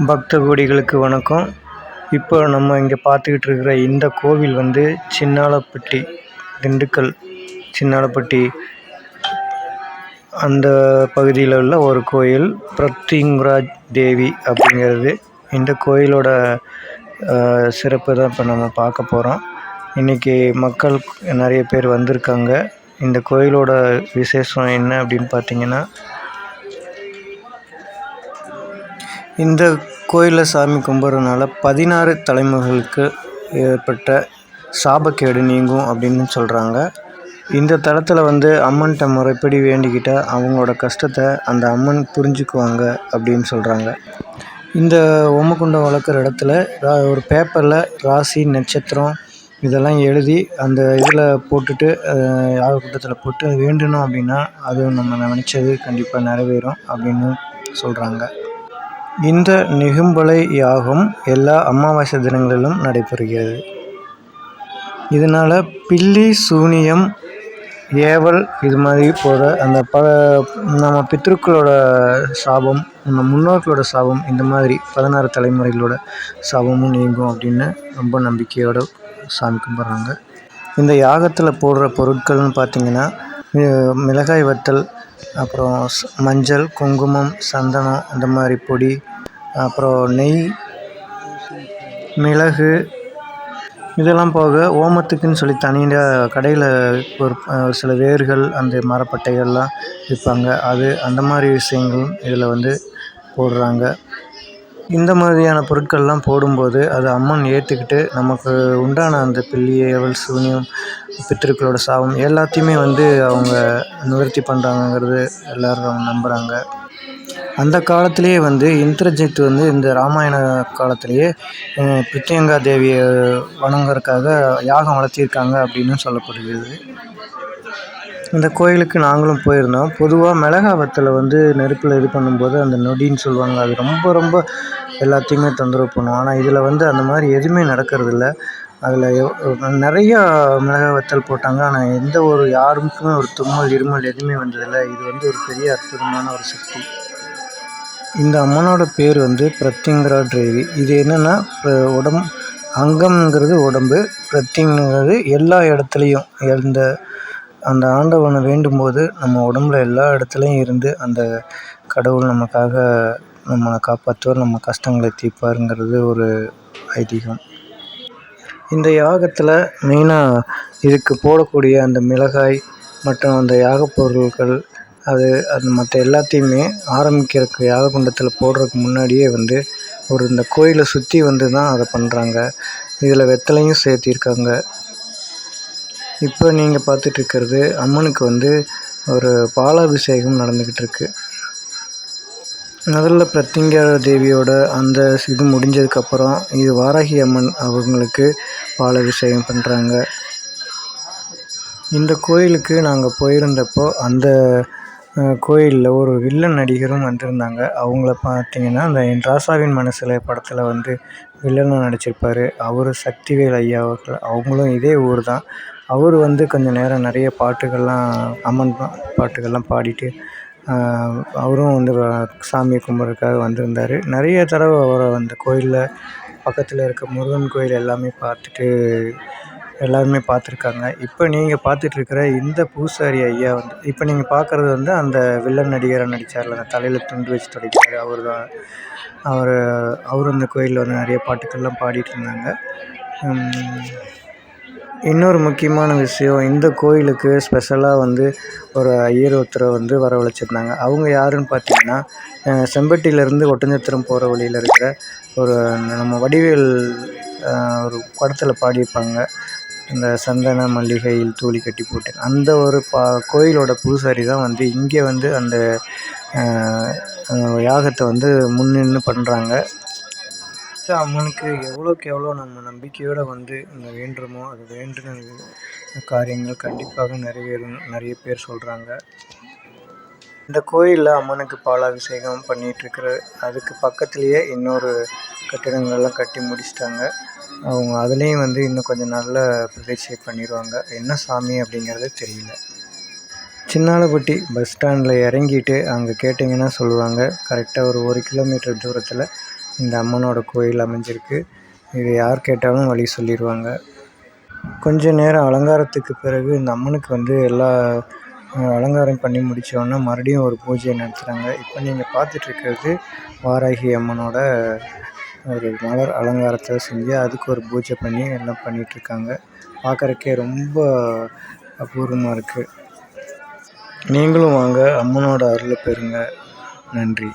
பக்த கோடிகளுக்கு வணக்கம். இப்போ நம்ம இங்கே பார்த்துக்கிட்டு இருக்கிற இந்த கோவில் வந்து சின்னாளப்பட்டி, திண்டுக்கல் சின்னாளப்பட்டி அந்த பகுதியில் உள்ள ஒரு கோயில். பிரத்திங்கரா தேவி அப்படிங்கிறது இந்த கோயிலோட சிறப்பு தான் இப்போ நம்ம பார்க்க போகிறோம். இன்றைக்கி மக்கள் நிறைய பேர் வந்திருக்காங்க. இந்த கோயிலோட விசேஷம் என்ன அப்படின்னு பார்த்தீங்கன்னா, இந்த கோயிலில் சாமி கும்பிட்றதுனால 16 தலைமுறைகளுக்கு ஏற்பட்ட சாபக்கேடு நீங்கும் அப்படின்னு சொல்கிறாங்க. இந்த தலத்தில் வந்து அம்மன்கிட்ட முறைப்படி வேண்டிக்கிட்டால் அவங்களோட கஷ்டத்தை அந்த அம்மன் புரிஞ்சுக்குவாங்க அப்படின்னு சொல்கிறாங்க. இந்த ஓமக்குண்டம் வளர்க்குற இடத்துல ஒரு பேப்பரில் ராசி, நட்சத்திரம் இதெல்லாம் எழுதி அந்த இதில் போட்டுட்டு யாகக்கூட்டத்தில் போட்டு வேண்டணும் அப்படின்னா அது நம்ம நினச்சது கண்டிப்பாக நிறைவேறும் அப்படின்னு சொல்கிறாங்க. இந்த நிகும்பலை யாகம் எல்லா அமாவாசை தினங்களிலும் நடைபெறுகிறது. இதனால் பில்லி, சூனியம், ஏவல் இது மாதிரி போகிற அந்த நம்ம பித்ருக்களோட சாபம், நம்ம முன்னோர்களோட சாபம், இந்த மாதிரி 16 தலைமுறைகளோட சாபமும் நீங்கும் அப்படின்னு ரொம்ப நம்பிக்கையோடு சாமி கும்பிட்றாங்க. இந்த யாகத்தில் போடுற பொருட்கள்னு பார்த்திங்கன்னா, மிளகாய் வத்தல், அப்புறம் மஞ்சள், குங்குமம், சந்தனம், இந்த மாதிரி பொடி, அப்புறம் நெய், மிளகு, இதெல்லாம் போக ஓமத்துக்குன்னு சொல்லி தனியாக கடையில் ஒரு சில வேர்கள், அந்த மரப்பட்டைகள்லாம் விற்பாங்க. அந்த மாதிரி விஷயங்களும் இதில் வந்து போடுறாங்க. இந்த மாதிரியான பொருட்கள்லாம் போடும்போது அது அம்மன் ஏற்றுக்கிட்டு நமக்கு உண்டான அந்த பில்லி, ஏவல், சூனியம், பித்திருக்களோட சாபம் எல்லாத்தையுமே வந்து அவங்க நிவர்த்தி பண்ணுறாங்கங்கிறது எல்லோரும் நம்புகிறாங்க. அந்த காலத்திலேயே வந்து இந்திரஜித் வந்து இந்த ராமாயண காலத்திலேயே பிரத்யங்கா தேவியை வணங்குறதுக்காக யாகம் வளர்த்திருக்காங்க அப்படின்னு சொல்லப்படுகிறது. இந்த கோயிலுக்கு நாங்களும் போயிருந்தோம். பொதுவாக மிளகா வத்தலை வந்து நெருப்பில் இது பண்ணும்போது அந்த நொடின்னு சொல்லுவாங்க, அது ரொம்ப ரொம்ப எல்லாத்தையுமே தொந்தரவு பண்ணும். ஆனால் இதில் வந்து அந்த மாதிரி எதுவுமே நடக்கிறதில்ல. அதில் நிறையா மிளகா வத்தல் போட்டாங்க. ஆனால் எந்த ஒரு யாருக்குமே ஒரு தும்மல், இருமல் எதுவுமே வந்ததில்லை. இது வந்து ஒரு பெரிய அற்புதமான ஒரு சக்தி. இந்த அம்மனோட பேர் வந்து பிரத்திங்கரா தேவி. இது என்னென்னா, அங்கம்ங்கிறது உடம்பு, பிரத்திங்கிறது எல்லா இடத்துலையும் அந்த ஆண்டவனை வேண்டும்போது நம்ம உடம்புல எல்லா இடத்துலையும் இருந்து அந்த கடவுள் நமக்காக நம்மளை காப்பாற்றுவார், நம்ம கஷ்டங்களை தீர்ப்பாருங்கிறது ஒரு ஐதீகம். இந்த யாகத்தில் மெயினாக இதுக்கு போடக்கூடிய அந்த மிளகாய் மற்றும் அந்த யாகப் பொருட்கள் அது மற்ற எல்லாத்தையுமே ஆரம்பிக்கிறதுக்கு யாககுண்டத்தில் போடுறதுக்கு முன்னாடியே வந்து இந்த கோயிலை சுற்றி வந்து தான் அதை பண்ணுறாங்க. இதில் வெத்தலையும் சேர்த்திருக்காங்க. இப்போ நீங்கள் பார்த்துட்ருக்கிறது அம்மனுக்கு வந்து ஒரு பாலாபிஷேகம் நடந்துக்கிட்டு இருக்கு. முதல்ல பிரத்திங்கரா தேவியோட அந்த இது முடிஞ்சதுக்கப்புறம் இது வாராகி அம்மன் அவங்களுக்கு பாலாபிஷேகம் பண்ணுறாங்க. இந்த கோயிலுக்கு நாங்கள் போயிருந்தப்போ அந்த கோயிலில் ஒரு வில்லன் நடிகரும் வந்திருந்தாங்க. அவங்கள பார்த்திங்கன்னா, அந்த ராசாவின் மனசில் படத்தில் வந்து வில்லனாக நடிச்சிருப்பார். அவர் சக்திவேல் ஐயா அவர்கள். அவங்களும் இதே ஊர் தான். அவர் வந்து கொஞ்சம் நேரம் நிறைய பாட்டுகள்லாம், அம்மன் பாட்டுகள்லாம் பாடிட்டு அவரும் வந்து சாமியை கும்பிட்றதுக்காக வந்திருந்தார். நிறைய தடவை அவரை அந்த கோயிலில் பக்கத்தில் இருக்க முருகன் கோயில் எல்லாமே பார்த்துட்டு எல்லாருமே பார்த்துருக்காங்க. இப்போ நீங்கள் பார்த்துட்ருக்கிற இந்த பூசாரி ஐயா வந்து இப்போ நீங்கள் பார்க்குறது வந்து அந்த வில்லன் நடிகராக நடித்தார்ல, அந்த தலையில் துண்டு வச்சு துடைக்கிறாரு, அவர் தான். அவர் இந்த கோயிலில் வந்து நிறைய பாட்டுக்கள்லாம் பாடிட்டு இருந்தாங்க. இன்னொரு முக்கியமான விஷயம், இந்த கோயிலுக்கு ஸ்பெஷலாக வந்து ஒரு ஐயர் ஒருத்தரை வந்து வரவழைச்சிருந்தாங்க. அவங்க யாருன்னு பார்த்தீங்கன்னா, செம்பட்டியிலேருந்து ஒட்டஞ்சத்திரம் போகிற வழியில் இருக்கிற ஒரு நம்ம வடிவேல் ஒரு படத்தில் பாடியிருப்பாங்க, இந்த சந்தன மல்லிகையில் தூளி கட்டி போட்டு, அந்த ஒரு கோயிலோட பூசாரி தான் வந்து இங்கே வந்து அந்த யாகத்தை வந்து முன்னின்று பண்ணுறாங்க. அம்மனுக்கு எவ்வளோக்கு எவ்வளோ நம்ம நம்பிக்கையோடு வந்து இந்த வேண்டுமோ அது வேண்டின காரியங்கள் கண்டிப்பாக நிறைவேறும் நிறைய பேர் சொல்கிறாங்க. இந்த கோயிலில் அம்மனுக்கு பாலாபிஷேகம் பண்ணிகிட்ருக்கிற அதுக்கு பக்கத்துலேயே இன்னொரு கட்டிடங்கள்லாம் கட்டி முடிச்சிட்டாங்க. அவங்க அதுலேயும் வந்து இன்னும் கொஞ்சம் நல்ல பிரதிஷ்டை பண்ணிடுவாங்க. என்ன சாமி அப்படிங்கிறது தெரியல. சின்னாளப்பட்டி பஸ் ஸ்டாண்டில் இறங்கிட்டு அங்கே கேட்டிங்கன்னா சொல்லுவாங்க. கரெக்டாக ஒரு 1 கிலோமீட்டர் தூரத்தில் இந்த அம்மனோட கோயில் அமைஞ்சிருக்கு. இது யார் கேட்டாலும் வழி சொல்லிடுவாங்க. கொஞ்ச நேரம் அலங்காரத்துக்கு பிறகு இந்த அம்மனுக்கு வந்து எல்லா அலங்காரம் பண்ணி முடித்தோடனே மறுபடியும் ஒரு பூஜையை நடத்துகிறாங்க. இப்போ நீங்கள் பார்த்துட்ருக்கிறது வாராகி அம்மனோட ஒரு மலர் அலங்காரத்தை செஞ்சு அதுக்கு ஒரு பூஜை பண்ணி எல்லாம் பண்ணிகிட்ருக்காங்க. பார்க்குறக்கே ரொம்ப அபூர்வமாக இருக்குது. நீங்களும் வாங்க, அம்மனோட அருளை பெறுங்க. நன்றி.